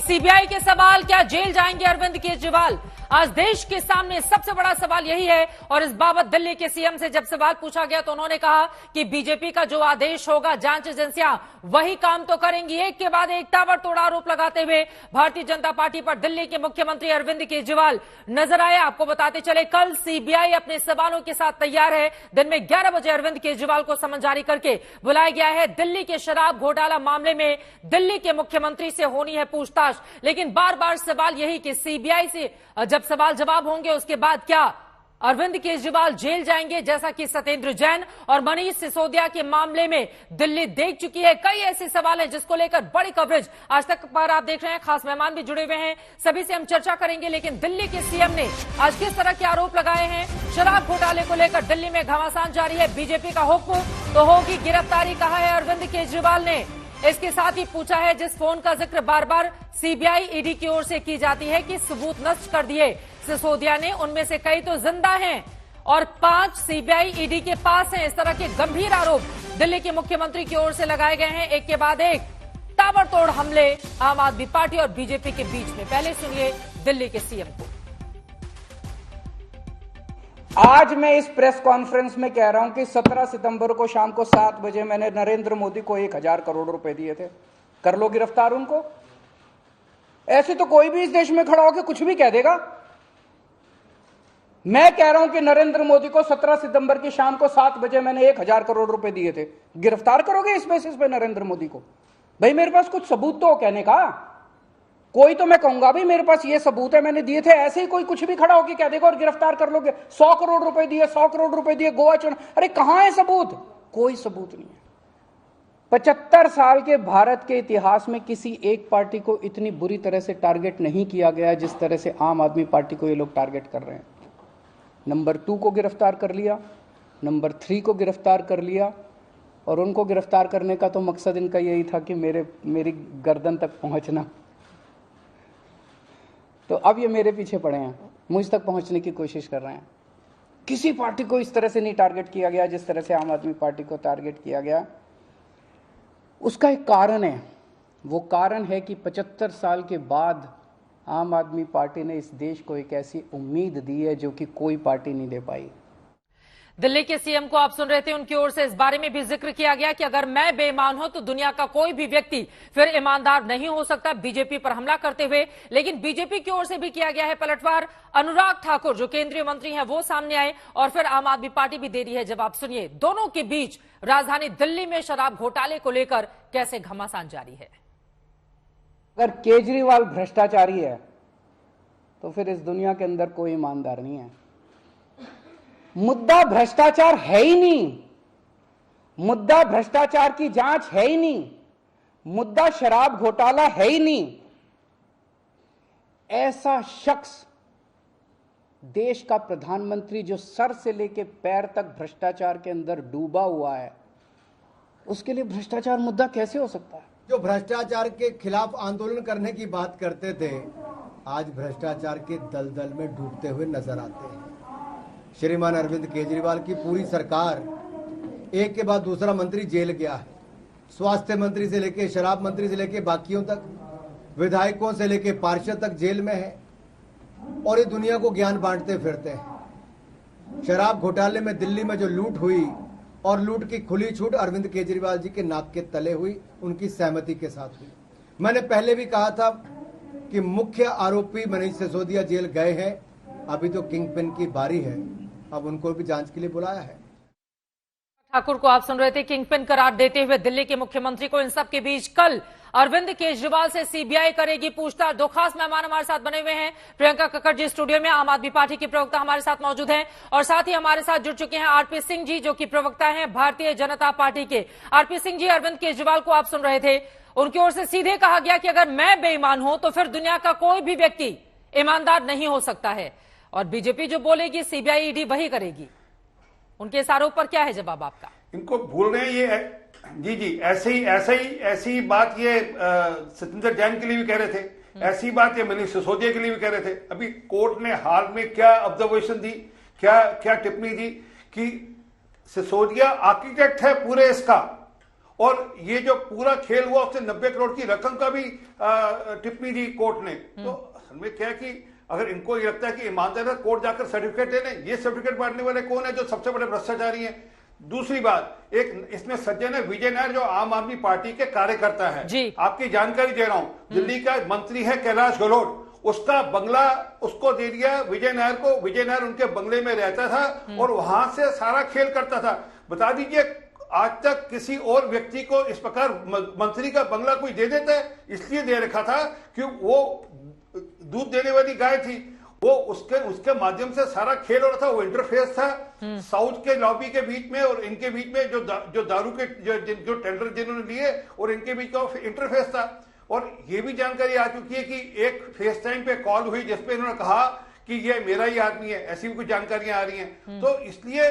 CBI के सवाल, क्या जेल जाएंगे अरविंद केजरीवाल? आज देश के सामने सबसे बड़ा सवाल यही है और इस बाबत दिल्ली के सीएम से जब सवाल पूछा गया तो उन्होंने कहा कि बीजेपी का जो आदेश होगा, जांच एजेंसियां वही काम तो करेंगी। एक के बाद एक ताबड़तोड़ आरोप लगाते हुए भारतीय जनता पार्टी पर दिल्ली के मुख्यमंत्री अरविंद केजरीवाल नजर आए। आपको बताते चले, कल सीबीआई अपने सवालों के साथ तैयार है। दिन में 11 बजे अरविंद केजरीवाल को समन जारी करके बुलाया गया है। दिल्ली के शराब घोटाला मामले में दिल्ली के मुख्यमंत्री से होनी है पूछताछ, लेकिन बार बार सवाल यही कि सीबीआई से जब सवाल जवाब होंगे उसके बाद क्या अरविंद केजरीवाल जेल जाएंगे, जैसा कि सत्येंद्र जैन और मनीष सिसोदिया के मामले में दिल्ली देख चुकी है। कई ऐसे सवाल हैं जिसको लेकर बड़ी कवरेज आज तक पर आप देख रहे हैं। खास मेहमान भी जुड़े हुए हैं, सभी से हम चर्चा करेंगे। लेकिन दिल्ली के सीएम ने आज किस तरह के आरोप लगाए हैं? शराब घोटाले को लेकर दिल्ली में घमासान जारी है। बीजेपी का हुक्म तो होगी गिरफ्तारी, कहा है अरविंद केजरीवाल ने। इसके साथ ही पूछा है, जिस फोन का जिक्र बार बार सीबीआई ईडी की ओर से की जाती है कि सबूत नष्ट कर दिए सिसोदिया ने, उनमें से कई तो जिंदा हैं और 5 सीबीआई ईडी के पास हैं। इस तरह के गंभीर आरोप दिल्ली के मुख्यमंत्री की ओर से लगाए गए हैं। एक के बाद एक ताबड़तोड़ हमले आम आदमी पार्टी और बीजेपी के बीच में। पहले सुनिए दिल्ली के सीएम को। आज मैं इस प्रेस कॉन्फ्रेंस में कह रहा हूं कि 17 सितंबर को शाम को 7 बजे मैंने नरेंद्र मोदी को 1000 करोड़ रुपए दिए थे। कर लो गिरफ्तार उनको। ऐसे तो कोई भी इस देश में खड़ा होकर कुछ भी कह देगा। मैं कह रहा हूं कि नरेंद्र मोदी को 17 सितंबर की शाम को 7 बजे मैंने 1000 करोड़ रुपए दिए थे। गिरफ्तार करोगे इस बेसिस पे नरेंद्र मोदी को? भाई मेरे पास कुछ सबूत तो हो कहने का। कोई तो मैं कहूंगा भी मेरे पास ये सबूत है, मैंने दिए थे। ऐसे ही कोई कुछ भी खड़ा होकर कह देगा और गिरफ्तार कर लोगे। 100 करोड़ रुपए दिए, 100 करोड़ रुपए दिए गोवा चुनाव। अरे कहां है सबूत? कोई सबूत नहीं है। 75 साल के भारत के इतिहास में किसी एक पार्टी को इतनी बुरी तरह से टारगेट नहीं किया गया जिस तरह से आम आदमी पार्टी को ये लोग टारगेट कर रहे हैं। नंबर 2 को गिरफ्तार कर लिया, नंबर 3 को गिरफ्तार कर लिया और उनको गिरफ्तार करने का तो मकसद इनका यही था कि मेरी गर्दन तक पहुंचना। तो अब ये मेरे पीछे पड़े हैं, मुझ तक पहुंचने की कोशिश कर रहे हैं। किसी पार्टी को इस तरह से नहीं टारगेट किया गया जिस तरह से आम आदमी पार्टी को टारगेट किया गया। उसका एक कारण है, वो कारण है कि 75 साल के बाद आम आदमी पार्टी ने इस देश को एक ऐसी उम्मीद दी है जो कि कोई पार्टी नहीं दे पाई। दिल्ली के सीएम को आप सुन रहे थे, उनकी ओर से इस बारे में भी जिक्र किया गया कि अगर मैं बेईमान हूं तो दुनिया का कोई भी व्यक्ति फिर ईमानदार नहीं हो सकता, बीजेपी पर हमला करते हुए। लेकिन बीजेपी की ओर से भी किया गया है पलटवार। अनुराग ठाकुर जो केंद्रीय मंत्री हैं वो सामने आए और फिर आम आदमी पार्टी भी दे रही है जवाब। सुनिए दोनों के बीच राजधानी दिल्ली में शराब घोटाले को लेकर कैसे घमासान जारी है। अगर केजरीवाल भ्रष्टाचारी है तो फिर इस दुनिया के अंदर कोई ईमानदार नहीं है। मुद्दा भ्रष्टाचार है ही नहीं, मुद्दा भ्रष्टाचार की जांच है ही नहीं, मुद्दा शराब घोटाला है ही नहीं। ऐसा शख्स, देश का प्रधानमंत्री जो सर से लेकर पैर तक भ्रष्टाचार के अंदर डूबा हुआ है, उसके लिए भ्रष्टाचार मुद्दा कैसे हो सकता है? जो भ्रष्टाचार के खिलाफ आंदोलन करने की बात करते थे, आज भ्रष्टाचार के दलदल में डूबते हुए नजर आते हैं। श्रीमान अरविंद केजरीवाल की पूरी सरकार, एक के बाद दूसरा मंत्री जेल गया है। स्वास्थ्य मंत्री से लेकर शराब मंत्री से लेकर बाकियों तक, विधायकों से लेकर पार्षद तक जेल में है और ये दुनिया को ज्ञान बांटते फिरते हैं। शराब घोटाले में दिल्ली में जो लूट हुई और लूट की खुली छूट अरविंद केजरीवाल जी के नाक के तले हुई, उनकी सहमति के साथ हुई। मैंने पहले भी कहा था कि मुख्य आरोपी मनीष सिसोदिया जेल गए हैं, अभी तो किंग पिन की बारी है, अब उनको भी जांच के लिए बुलाया है। ठाकुर को आप सुन रहे थे, किंग पिन करार देते हुए दिल्ली के मुख्यमंत्री को। इन सब के बीच कल अरविंद केजरीवाल से सीबीआई करेगी पूछताछ। 2 खास मेहमान हमारे साथ बने हुए हैं। प्रियंका कक्कड़ जी स्टूडियो में, आम आदमी पार्टी की प्रवक्ता हमारे साथ मौजूद हैं और साथ ही हमारे साथ जुड़ चुके हैं आरपी सिंह जी जो कि प्रवक्ता हैं भारतीय जनता पार्टी के। आरपी सिंह जी, अरविंद केजरीवाल को आप सुन रहे थे, उनकी ओर से सीधे कहा गया कि अगर मैं बेईमान हूं तो फिर दुनिया का कोई भी व्यक्ति ईमानदार नहीं हो सकता है और बीजेपी जो बोलेगी सीबीआई ईडी वही करेगी। उनके इस आरोप पर क्या है जवाब आपका? इनको भूल रहे हैं ये। जी ऐसे ही बात ये सत्येंद्र जैन के लिए भी कह रहे थे, ऐसी बात ये मनीष सिसोदिया के लिए भी कह रहे थे। अभी कोर्ट ने हाल में क्या ऑब्जर्वेशन दी, क्या टिप्पणी दी कि सिसोदिया आर्किटेक्ट है पूरे इसका और ये जो पूरा खेल हुआ उससे 90 करोड़ की रकम का भी टिप्पणी दी कोर्ट ने। तो असल में क्या है कि अगर इनको ये लगता है कि ईमानदार कोर्ट जाकर सर्टिफिकेट ले लें, ये सर्टिफिकेट बांटने वाले कौन है? जो सबसे बड़े भ्रष्टाचारी हैं। दूसरी बात, एक इसमें सज्जन है विजय नायर, जो आम आदमी पार्टी के कार्यकर्ता है। जी। आपकी जानकारी दे रहा हूं, दिल्ली का मंत्री है कैलाश गहलोत, उसका बंगला उसको दे दिया विजय नायर को। विजय नायर उनके बंगले में रहता था और वहां से सारा खेल करता था। बता दीजिए, आज तक किसी और व्यक्ति को इस प्रकार मंत्री का बंगला कोई दे देता है? इसलिए दे रखा था कि वो दूध देने वाली गाय थी, वो उसके माध्यम से सारा खेल हो रहा था। वो इंटरफेस था साउथ के लॉबी के बीच में और इनके बीच में, जो दारू के जो टेंडर जिन्होंने लिए और इनके बीच का इंटरफेस था। और ये भी जानकारी आ चुकी है कि एक फेस टाइम पे कॉल हुई जिसपे इन्होंने कहा कि ये मेरा ही आदमी है। ऐसी भी कुछ जानकारियां आ रही हैं। तो इसलिए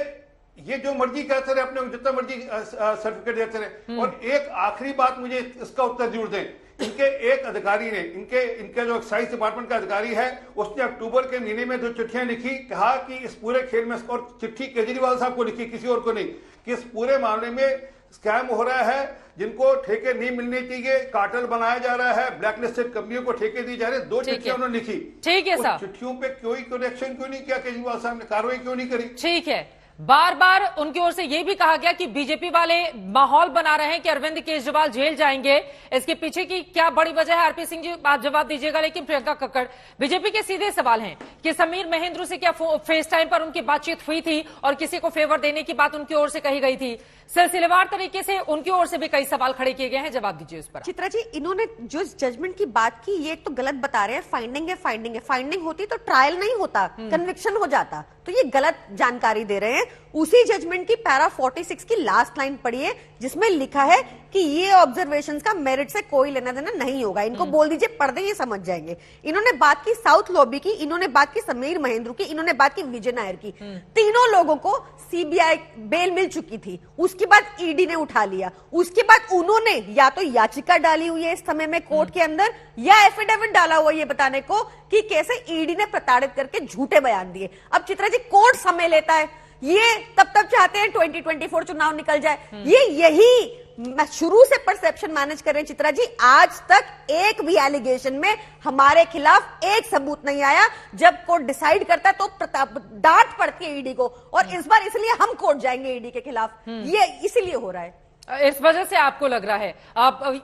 ये जो मर्जी कहते रहे, अपने जितना मर्जी सर्टिफिकेट देते रहे। और एक आखिरी बात मुझे इसका उत्तर जरूर दें। इनके एक अधिकारी ने, इनके जो एक्साइज डिपार्टमेंट का अधिकारी है, उसने अक्टूबर के महीने में 2 चिट्ठियां लिखी, कहा कि इस पूरे खेल में, और चिट्ठी केजरीवाल साहब को लिखी, किसी और को नहीं, कि इस पूरे मामले में स्कैम हो रहा है, जिनको ठेके नहीं मिलने चाहिए, कार्टेल बनाया जा रहा है, ब्लैकलिस्टेड कंपनियों को ठेके दिए जा रहे हैं। 2 चिट्ठियां उन्होंने लिखी। ठीक है साहब, चिट्ठियों पे कोई रिएक्शन क्यों नहीं किया केजरीवाल साहब ने? कार्रवाई क्यों नहीं करी? ठीक है। बार बार उनकी ओर से यह भी कहा गया कि बीजेपी वाले माहौल बना रहे हैं कि अरविंद केजरीवाल जेल जाएंगे। इसके पीछे की क्या बड़ी वजह है? आरपी सिंह जी, आप जवाब दीजिएगा। लेकिन प्रियंका कक्कड़, बीजेपी के सीधे सवाल हैं कि समीर महेंद्र से क्या फेस टाइम पर उनकी बातचीत हुई थी और किसी को फेवर देने की बात उनकी ओर से कही गई थी? सिलसिलेवार तरीके से उनकी ओर से भी कई सवाल खड़े किए गए हैं। जवाब दीजिए उस पर। चित्रा जी, इन्होंने जो जजमेंट की बात की, ये एक तो गलत बता रहे हैं। फाइंडिंग है, फाइंडिंग है। फाइंडिंग होती तो ट्रायल नहीं होता, कन्विक्शन हो जाता। तो ये गलत जानकारी दे रहे हैं। उसी जजमेंट की पैरा 46 की लास्ट लाइन पढ़िए, जिसमें लिखा है कि ये ऑब्जर्वेशंस का मेरिट से कोई लेना देना नहीं होगा। इनको बोल दीजिए, पढ़ दें, ये समझ जाएंगे। इन्होंने बात की साउथ लॉबी की, इन्होंने बात की समीर महेंद्र की, इन्होंने बात की विजय नायर की। तीनों लोगों को सीबीआई बेल मिल चुकी थी, उसके बाद ईडी ने उठा लिया। उसके बाद उन्होंने या तो याचिका डाली हुई है इस समय में कोर्ट के अंदर, या एफिडेविट डाला हुआ ये बताने को कि कैसे ईडी ने प्रताड़ित करके झूठे बयान दिए। अब चित्रा जी, कोर्ट समय लेता है, ये तब चाहते हैं 2024 चुनाव निकल जाए। ये यही शुरू से परसेप्शन मैनेज कर रहे हैं चित्रा जी। आज तक एक भी एलिगेशन में हमारे खिलाफ एक सबूत नहीं आया। जब कोर्ट डिसाइड करता है तो डांट पड़ती है ईडी को, और इस बार इसलिए हम कोर्ट जाएंगे ईडी के खिलाफ। ये इसीलिए हो रहा है। इस वजह से आपको लग रहा है आप